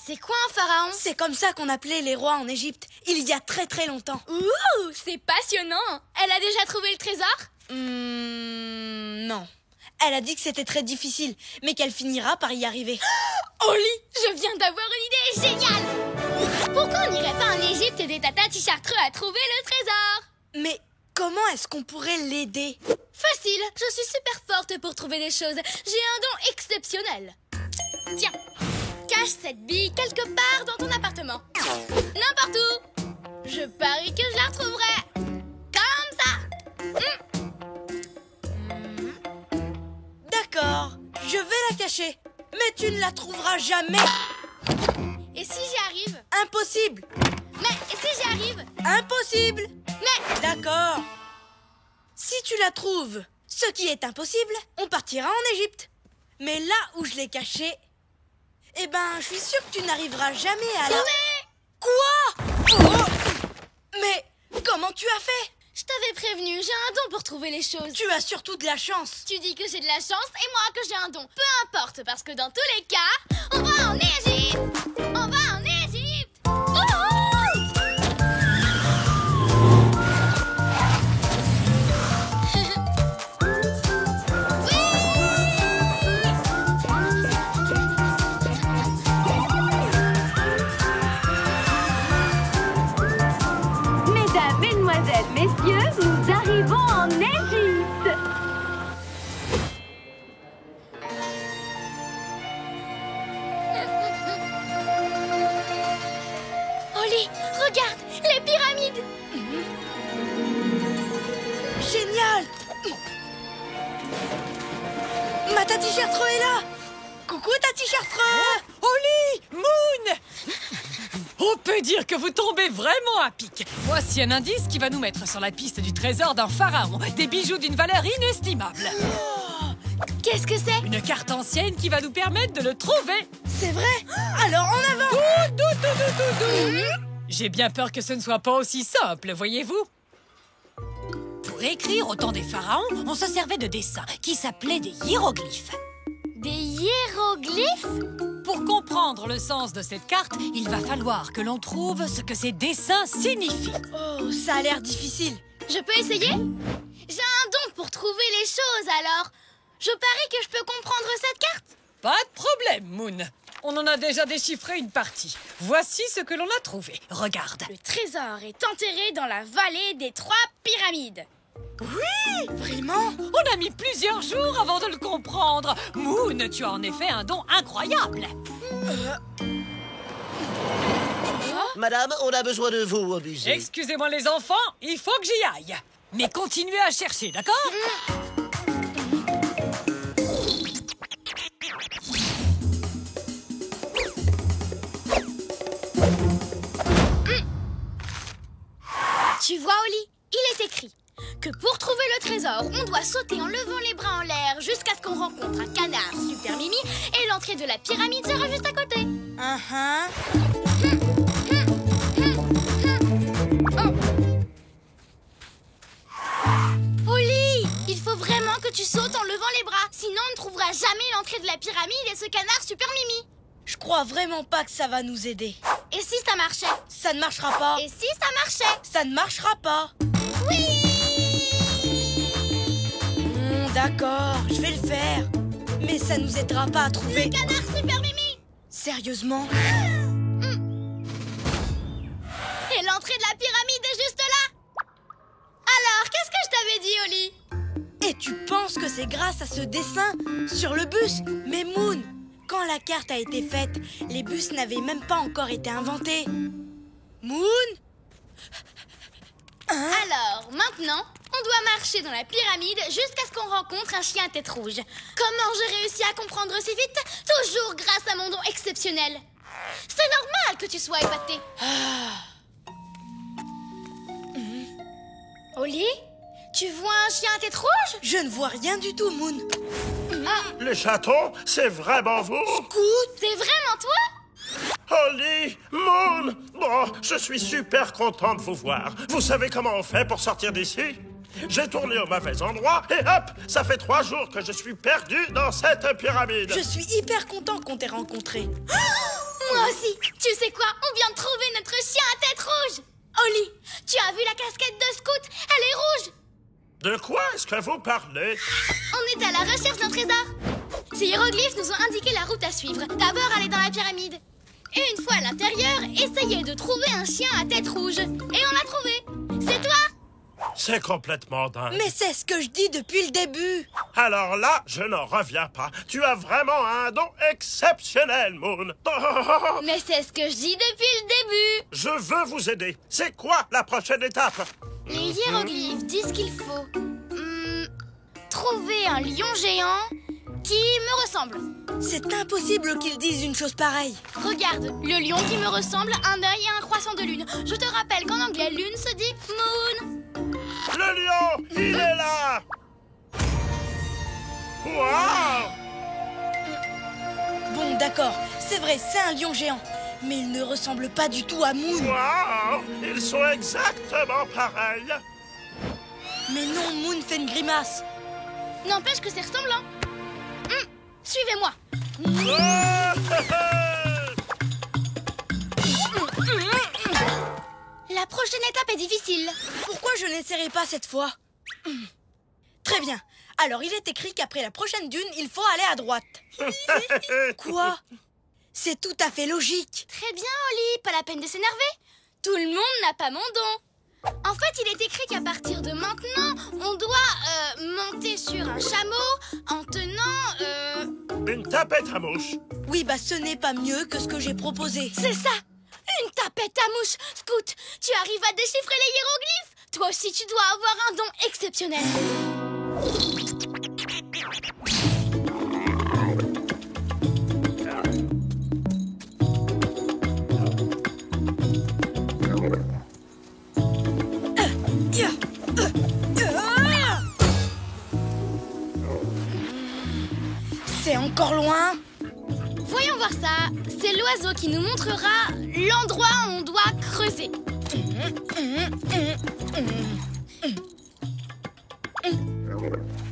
C'est quoi un pharaon? C'est comme ça qu'on appelait les rois en Égypte, il y a très très longtemps. Ouh! C'est passionnant! Elle a déjà trouvé le trésor? Non. Elle a dit que c'était très difficile, mais qu'elle finira par y arriver. Oli! Je viens d'avoir une idée géniale! Pourquoi on n'irait pas en Égypte aider ta Tati Chartreux à trouver le trésor? Mais comment est-ce qu'on pourrait l'aider? Facile! Je suis super forte pour trouver des choses. J'ai un don exceptionnel. Tiens! Cache cette bille quelque part dans ton appartement. N'importe où. Je parie que je la retrouverai. Comme ça. D'accord, je vais la cacher. Mais tu ne la trouveras jamais. Et si j'y arrive? Impossible. Mais et si j'y arrive? Impossible. Mais D'accord. Si tu la trouves, ce qui est impossible, on partira en Égypte. Mais là où je l'ai cachée, eh ben, je suis sûre que tu n'arriveras jamais à la... Quoi? Oh! Mais comment tu as fait? je t'avais prévenu, j'ai un don pour trouver les choses. Tu as surtout de la chance. Tu dis que j'ai de la chance et moi que j'ai un don. Peu importe, parce que dans tous les cas, on va en Égypte. On va en Égypte. Oh! Mesdames, mesdemoiselles, messieurs, nous arrivons en Égypte. Oli, regarde, les pyramides. Génial. Ma Tati Chartreux est là. Coucou Tati Chartreux. Oli! Moon! On peut dire que vous tombez vraiment à pic. Voici un indice qui va nous mettre sur la piste du trésor d'un pharaon. Des bijoux d'une valeur inestimable. Qu'est-ce que c'est? Une carte ancienne qui va nous permettre de le trouver. C'est vrai? Alors en avant. J'ai bien peur que ce ne soit pas aussi simple, voyez-vous. Pour écrire au temps des pharaons, on se servait de dessins qui s'appelaient des hiéroglyphes. Des hiéroglyphes? Pour comprendre le sens de cette carte, il va falloir que l'on trouve ce que ces dessins signifient. Oh, ça a l'air difficile. Je peux essayer? J'ai un don pour trouver les choses, alors je parie que je peux comprendre cette carte. Pas de problème, Moon. On en a déjà déchiffré une partie. Voici ce que l'on a trouvé. Regarde. Le trésor est enterré dans la vallée des 3 pyramides. Vraiment? On a mis plusieurs jours avant de le comprendre. Moon, tu as en effet un don incroyable. Madame, on a besoin de vous au musée. Excusez-moi les enfants, il faut que j'y aille. Mais continuez à chercher, d'accord? Tu vois, Oli, il est écrit que pour trouver le trésor, on doit sauter en levant les bras en l'air jusqu'à ce qu'on rencontre un canard super mimi et l'entrée de la pyramide sera juste à côté. Oli, il faut vraiment que tu sautes en levant les bras, sinon on ne trouvera jamais l'entrée de la pyramide et ce canard super mimi. Je crois vraiment pas que ça va nous aider. Et si ça marchait? Ça ne marchera pas. Et si ça marchait? Ça ne marchera pas. Oui! D'accord, je vais le faire. Mais ça nous aidera pas à trouver... Le canard super mimi! Sérieusement? Et l'entrée de la pyramide est juste là! Alors, qu'est-ce que je t'avais dit, Oli? Et tu penses que c'est grâce à ce dessin sur le bus? Mais Moon, quand la carte a été faite, les bus n'avaient même pas encore été inventés. Moon? Alors, maintenant, on doit marcher dans la pyramide jusqu'à ce qu'on rencontre un chien à tête rouge. Comment j'ai réussi à comprendre si vite? Toujours grâce à mon don exceptionnel. C'est normal que tu sois épaté. Oli, tu vois un chien à tête rouge? Je ne vois rien du tout, Moon. Les chatons, c'est vraiment vous? Scoot? C'est vraiment toi? Oli, Moon! Bon, je suis super content de vous voir. Vous savez comment on fait pour sortir d'ici? J'ai tourné au mauvais endroit et hop, ça fait 3 jours que je suis perdu dans cette pyramide. Je suis hyper content qu'on t'ait rencontré. Moi aussi. Tu sais quoi? On vient de trouver notre chien à tête rouge. Oli, tu as vu la casquette de Scout? Elle est rouge. De quoi est-ce que vous parlez? On est à la recherche d'un trésor. Ces hiéroglyphes nous ont indiqué la route à suivre. D'abord, aller dans la pyramide. Et une fois à l'intérieur, essayer de trouver un chien à tête rouge. Et on l'a trouvé. C'est toi? C'est complètement dingue. Mais c'est ce que je dis depuis le début. Alors là, je n'en reviens pas. Tu as vraiment un don exceptionnel, Moon. Mais c'est ce que je dis depuis le début. Je veux vous aider. C'est quoi la prochaine étape? Les hiéroglyphes disent qu'il faut trouver un lion géant qui me ressemble. C'est impossible qu'ils disent une chose pareille. Regarde, le lion qui me ressemble, un œil et un croissant de lune. Je te rappelle qu'en anglais, lune se dit moon. Le lion, il est là! Waouh! Bon, d'accord, c'est vrai, c'est un lion géant. Mais il ne ressemble pas du tout à Moon. Waouh! Ils sont exactement pareils! Mais non, Moon fait une grimace. N'empêche que c'est ressemblant. Suivez-moi. La prochaine étape est difficile. Pourquoi je n'essaierai pas cette fois? Très bien. Alors, il est écrit qu'après la prochaine dune, il faut aller à droite. Quoi? C'est tout à fait logique. Très bien, Oli. Pas la peine de s'énerver. Tout le monde n'a pas mon don. En fait, il est écrit qu'à partir de maintenant, on doit monter sur un chameau en tenant... Une tapette à mouche. Oui, bah ce n'est pas mieux que ce que j'ai proposé. C'est ça! Une tapette à mouche! Scout, tu arrives à déchiffrer les hiéroglyphes? Toi aussi, tu dois avoir un don exceptionnel. C'est encore loin? Voyons voir ça. C'est l'oiseau qui nous montrera l'endroit où on doit creuser.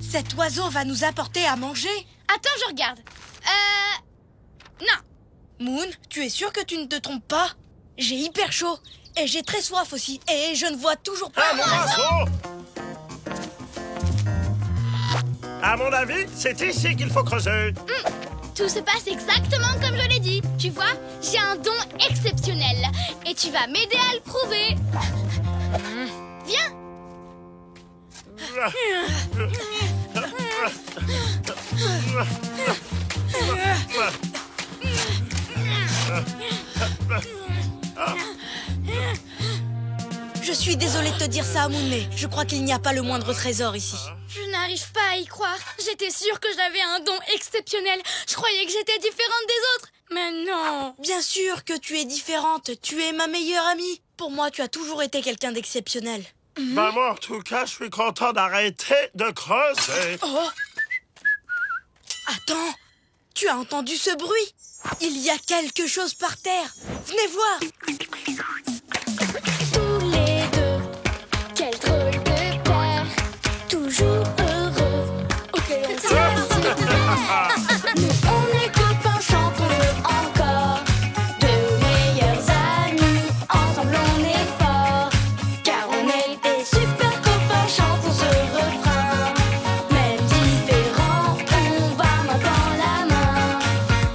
Cet oiseau va nous apporter à manger? Attends, je regarde. Non. Moon, tu es sûr que tu ne te trompes pas? J'ai hyper chaud. Et j'ai très soif aussi. Et je ne vois toujours pas... Un oiseau! À mon avis, c'est ici qu'il faut creuser. Tout se passe exactement comme je l'ai dit. Tu vois, j'ai un don exceptionnel. Et tu vas m'aider à le prouver. Viens. Je suis désolée de te dire ça, Moon, mais je crois qu'il n'y a pas le moindre trésor ici. Je n'arrive pas à y croire. J'étais sûre que j'avais un don exceptionnel. Je croyais que j'étais différente des autres. Mais non. Bien sûr que tu es différente. Tu es ma meilleure amie. Pour moi, tu as toujours été quelqu'un d'exceptionnel. Bah moi, en tout cas, je suis content d'arrêter de creuser. Oh! Attends, tu as entendu ce bruit? Il y a quelque chose par terre. Venez voir. Tous les deux, quel drôle de paire. Toujours heureux. Ok, on s'est Nous, on est copains, chantons-le encore. Deux meilleurs amis, ensemble on est forts. Car on est des super copains, chantons ce refrain. Même différents, on va main dans la main.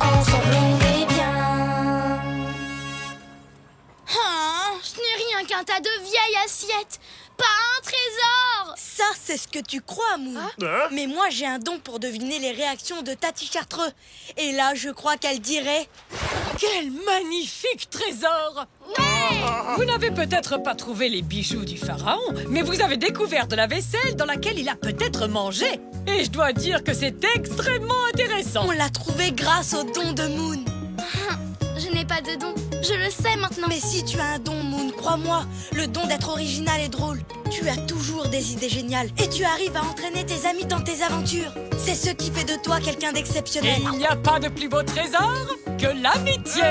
Ensemble on est bien. Ah, ce n'est rien qu'un tas de vieilles assiettes. Pas un trésor. Ça, c'est ce que tu crois, Moon. Hein? Mais moi, j'ai un don pour deviner les réactions de Tati Chartreux. Et là, je crois qu'elle dirait... Quel magnifique trésor! Vous n'avez peut-être pas trouvé les bijoux du pharaon, mais vous avez découvert de la vaisselle dans laquelle il a peut-être mangé. Et je dois dire que c'est extrêmement intéressant. On l'a trouvé grâce au don de Moon. Je n'ai pas de don. Je le sais maintenant. Mais si tu as un don, Moon, crois-moi, le don d'être original et drôle. Tu as toujours des idées géniales et tu arrives à entraîner tes amis dans tes aventures. C'est ce qui fait de toi quelqu'un Et d'exceptionnel. il n'y a pas de plus beau trésor que l'amitié.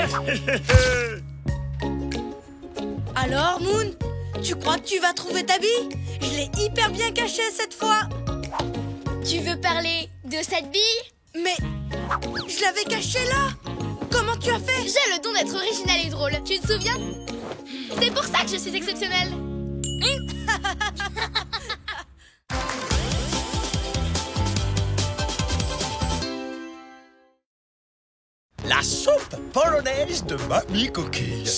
Alors, Moon, tu crois que tu vas trouver ta bille? Je l'ai hyper bien cachée cette fois. Tu veux parler de cette bille? Mais je l'avais cachée là. Comment tu as fait? J'ai le don d'être original et drôle. Tu te souviens? C'est pour ça que je suis exceptionnelle. La soupe polonaise de Mamie Coquille.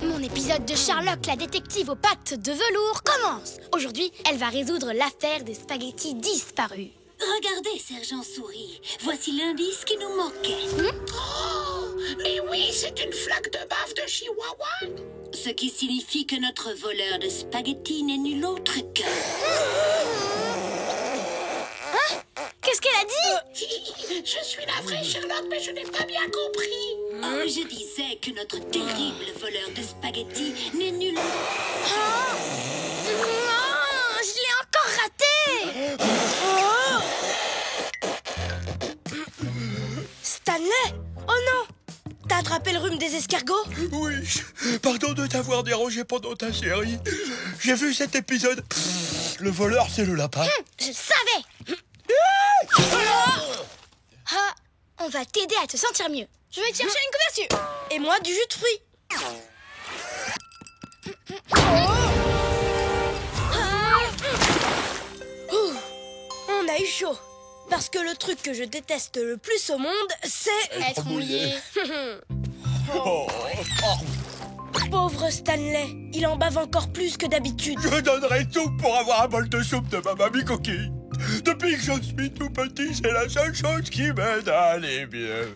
Mon épisode de Sherlock, la détective aux pattes de velours, commence. Aujourd'hui, elle va résoudre l'affaire des spaghettis disparus. Regardez, Sergent Souris. Voici l'indice qui nous manquait. Mais oui, c'est une flaque de bave de Chihuahua. Ce qui signifie que notre voleur de spaghettis n'est nul autre que... Qu'est-ce qu'elle a dit? Je suis navré, Sherlock, mais je n'ai pas bien compris. Oh, je disais que notre terrible voleur de spaghettis n'est nul autre... Oh, je l'ai encore raté. Stanley! Oh non! T'as attrapé le rhume des escargots? Oui, pardon de t'avoir dérangé pendant ta série. J'ai vu cet épisode. Le voleur, c'est le lapin. Je le savais. Ah, on va t'aider à te sentir mieux. Je vais te chercher une couverture. Et moi, du jus de fruits. Ouh, on a eu chaud. Parce que le truc que je déteste le plus au monde, c'est... Être mouillé. Pauvre Stanley, il en bave encore plus que d'habitude. Je donnerais tout pour avoir un bol de soupe de ma mamie Coquille. Depuis que je suis tout petit, c'est la seule chose qui m'aide à aller bien.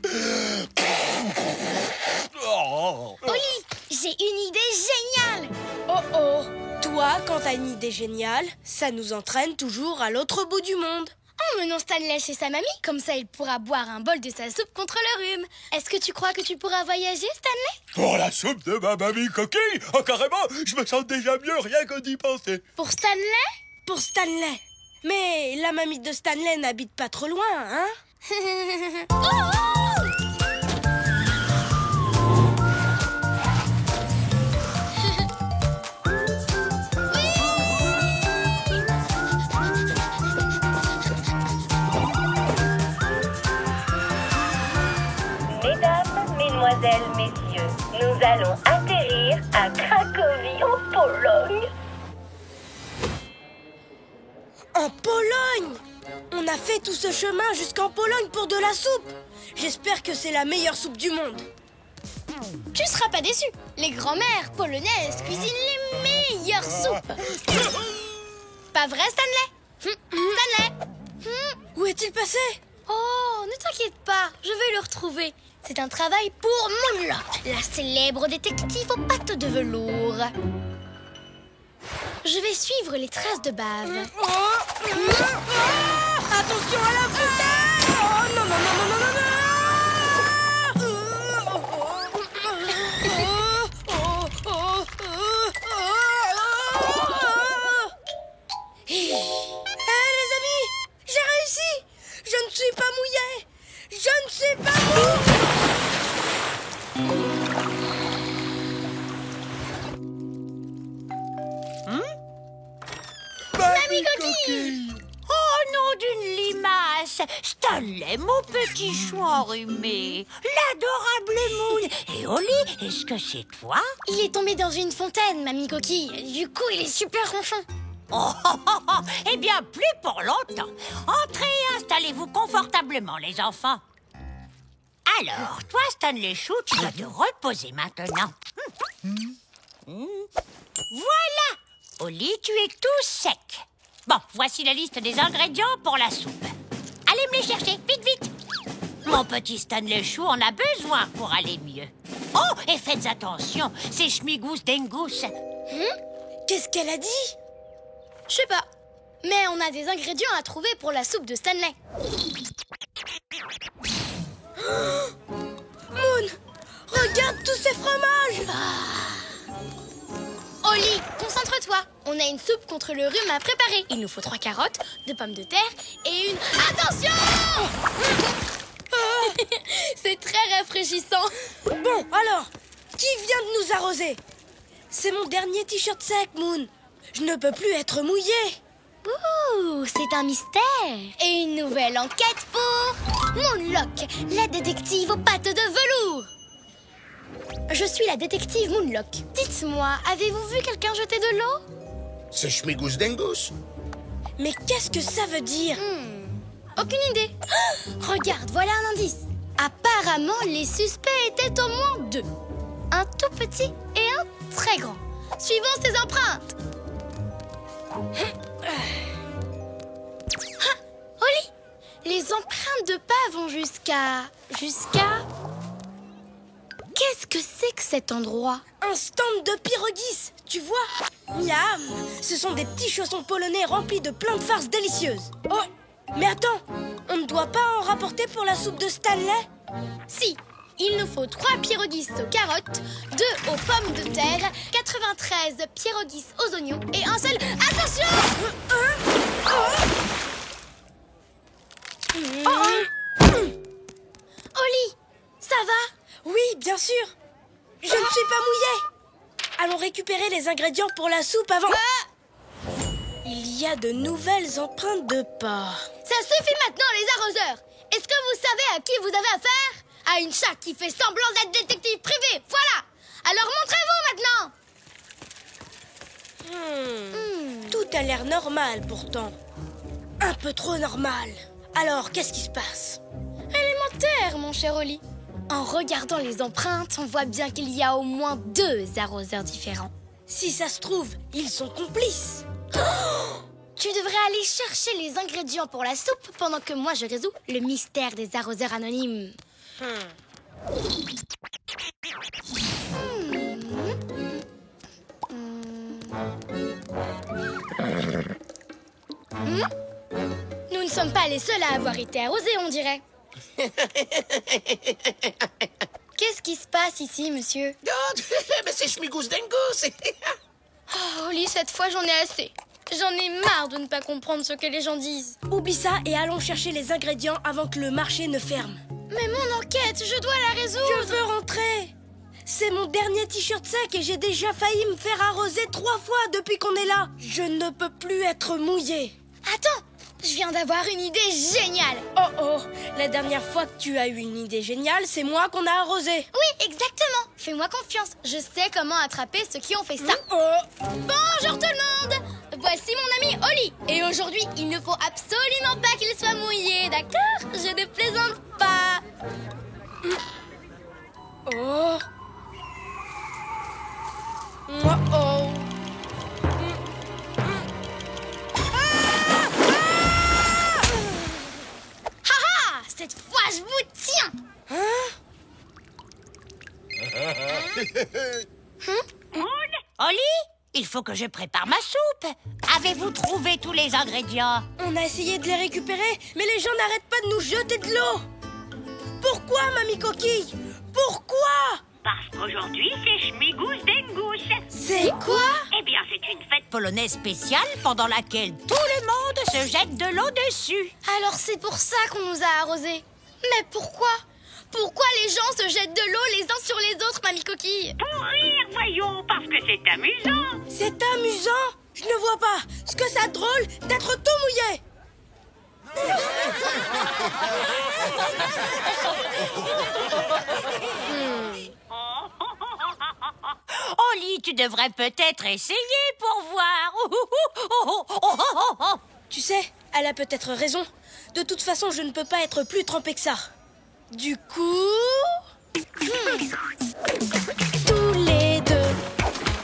Oh. Oli, j'ai une idée géniale. Oh oh, toi, quand t'as une idée géniale, ça nous entraîne toujours à l'autre bout du monde. Emmenons Stanley chez sa mamie, comme ça il pourra boire un bol de sa soupe contre le rhume. Est-ce que tu crois que tu pourras voyager, Stanley? Pour la soupe de ma mamie Coquille, oh, carrément, je me sens déjà mieux rien que d'y penser. Pour Stanley? Pour Stanley. Mais la mamie de Stanley n'habite pas trop loin, hein? Mesdames, mesdemoiselles, messieurs, nous allons atterrir à Cracovie en Pologne. En Pologne! On a fait tout ce chemin jusqu'en Pologne pour de la soupe. J'espère que c'est la meilleure soupe du monde. Tu seras pas déçu. Les grands-mères polonaises cuisinent les meilleures soupes. Pas vrai, Stanley? Stanley? Où est-il passé? Oh, ne t'inquiète pas, je vais le retrouver. C'est un travail pour Moonlock, la célèbre détective aux pattes de velours. Je vais suivre les traces de bave. Attention à la foutaise! Oh non, non, non, non, non, non, non! Les amis, j'ai réussi! Je ne suis pas mouillé! Je ne suis pas Mamie Coquille! Oh non d'une limace! Stanley, mon petit chou enrhumé! L'adorable Moon! Et Oli, est-ce que c'est toi? Il est tombé dans une fontaine, Mamie Coquille. Du coup, il est super ronchon. Eh bien, plus pour longtemps. Entrez et installez-vous confortablement, les enfants. Alors, toi, Stanley Chou, tu vas te reposer maintenant. Voilà! Oli, tu es tout sec. Bon, voici la liste des ingrédients pour la soupe. Allez me les chercher, vite, vite. Mon petit Stanley Chou en a besoin pour aller mieux. Oh, et faites attention, c'est Schmigous Dengus. Qu'est-ce qu'elle a dit? Je sais pas. Mais on a des ingrédients à trouver pour la soupe de Stanley. Moon, regarde tous ces fromages! Oli, concentre-toi. On a une soupe contre le rhume à préparer. Il nous faut 3 carottes, 2 pommes de terre et une... Attention! C'est très rafraîchissant. Bon, alors, qui vient de nous arroser? C'est mon dernier t-shirt sec, Moon. Je ne peux plus être mouillé. Ouh, c'est un mystère. Et une nouvelle enquête pour Moonlock, la détective aux pattes de velours. Je suis la détective Moonlock. Dites-moi, avez-vous vu quelqu'un jeter de l'eau? C'est Schmigous Dengus. Mais qu'est-ce que ça veut dire? Aucune idée. Regarde, voilà un indice. Apparemment, les suspects étaient au moins 2. Un tout petit et un très grand. Suivons ces empreintes. Oli, les empreintes de pas vont jusqu'à... Qu'est-ce que c'est que cet endroit? Un stand de pierogis, tu vois? Miam! Ce sont des petits chaussons polonais remplis de plein de farces délicieuses. Oh, mais attends, on ne doit pas en rapporter pour la soupe de Stanley? Si, il nous faut 3 pierogis aux carottes, 2 aux pommes de terre, 93 pierogis aux oignons et un seul... Attention! Oli, ça va? Oui, bien sûr. Je ne suis pas mouillée. Allons récupérer les ingrédients pour la soupe avant... Il y a de nouvelles empreintes de pas. Ça suffit maintenant, les arroseurs. Est-ce que vous savez à qui vous avez affaire? À une chatte qui fait semblant d'être détective privé, voilà. Alors montrez-vous maintenant. Tout a l'air normal pourtant. Un peu trop normal. Alors, qu'est-ce qui se passe? Élémentaire, mon cher Oli. En regardant les empreintes, on voit bien qu'il y a au moins 2 arroseurs différents. Si ça se trouve, ils sont complices. Tu devrais aller chercher les ingrédients pour la soupe pendant que moi je résous le mystère des arroseurs anonymes. Nous ne sommes pas les seuls à avoir été arrosés, on dirait. Qu'est-ce qui se passe ici, monsieur? Mais c'est Schmigous Dengus. Oh, Oli, cette fois j'en ai assez. J'en ai marre de ne pas comprendre ce que les gens disent. Oublie ça et allons chercher les ingrédients avant que le marché ne ferme. Mais mon enquête, je dois la résoudre. Je veux rentrer. C'est mon dernier t-shirt sec et j'ai déjà failli me faire arroser 3 fois depuis qu'on est là. Je ne peux plus être mouillé. Attends, je viens d'avoir une idée géniale. Oh, la dernière fois que tu as eu une idée géniale, c'est moi qu'on a arrosé. Oui, exactement. Fais-moi confiance. Je sais comment attraper ceux qui ont fait ça. Bonjour tout le monde. Voici mon ami Oli. Et aujourd'hui, il ne faut absolument pas qu'il soit mouillé, d'accord? Je ne plaisante pas. Oh. Cette fois, je vous tiens. Oli, il faut que je prépare ma soupe. Avez-vous trouvé tous les ingrédients? On a essayé de les récupérer, mais les gens n'arrêtent pas de nous jeter de l'eau. Pourquoi, Mamie Coquille? Pourquoi? Parce qu'aujourd'hui, c'est Schmigus Dengus. C'est quoi? Eh bien, c'est une fête Polonaise spéciale pendant laquelle tout le monde se jette de l'eau dessus. Alors c'est pour ça qu'on nous a arrosés. Mais pourquoi? Pourquoi les gens se jettent de l'eau les uns sur les autres, Mamie Coquille? pour rire, voyons, parce que c'est amusant. C'est amusant. Je ne vois pas ce que ça drôle d'être tout mouillé. Oli, tu devrais peut-être essayer pour voir. Tu sais, elle a peut-être raison. De toute façon, je ne peux pas être plus trempée que ça. Du coup... Tous les deux,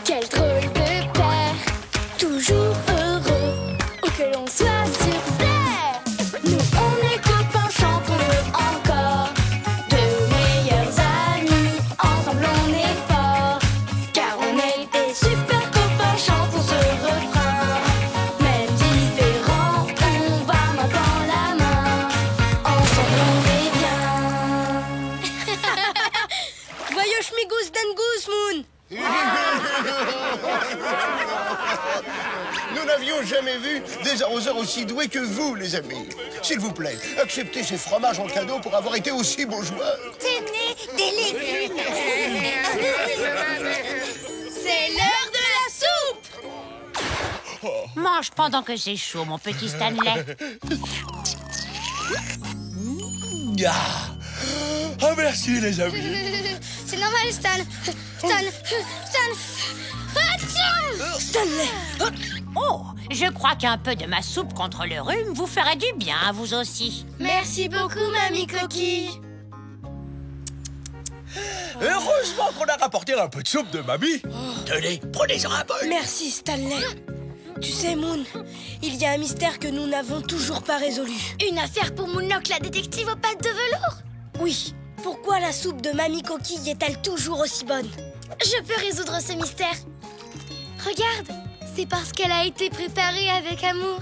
quel drôle de paire. Toujours heureux, où que l'on soit sur terre. Nous on est copains, chantons-le encore. Deux meilleurs amis, ensemble on est forts. Car on est des super copains, chantons ce refrain. Même différents, on va main dans la main. Ensemble on est bien. Voyons Schmigus Dengus, Moon. Nous n'avions jamais vu des arroseurs aussi doués que vous, les amis. S'il vous plaît, acceptez ces fromages en cadeau pour avoir été aussi bons joueurs. Tenez, des légumes. C'est l'heure de la soupe. Mange pendant que c'est chaud, mon petit Stanley. Ah, merci, les amis. C'est normal, Stan. Stanley. Oh, je crois qu'un peu de ma soupe contre le rhume vous ferait du bien à vous aussi. Merci beaucoup, Mamie Coquille. Heureusement qu'on a rapporté un peu de soupe de mamie. Tenez, prenez-en un bol. Merci, Stanley. Tu sais, Moon, il y a un mystère que nous n'avons toujours pas résolu. Une affaire pour Moonlock, la détective aux pattes de velours. Oui, pourquoi la soupe de Mamie Coquille est-elle toujours aussi bonne? Je peux résoudre ce mystère. Regarde, c'est parce qu'elle a été préparée avec amour.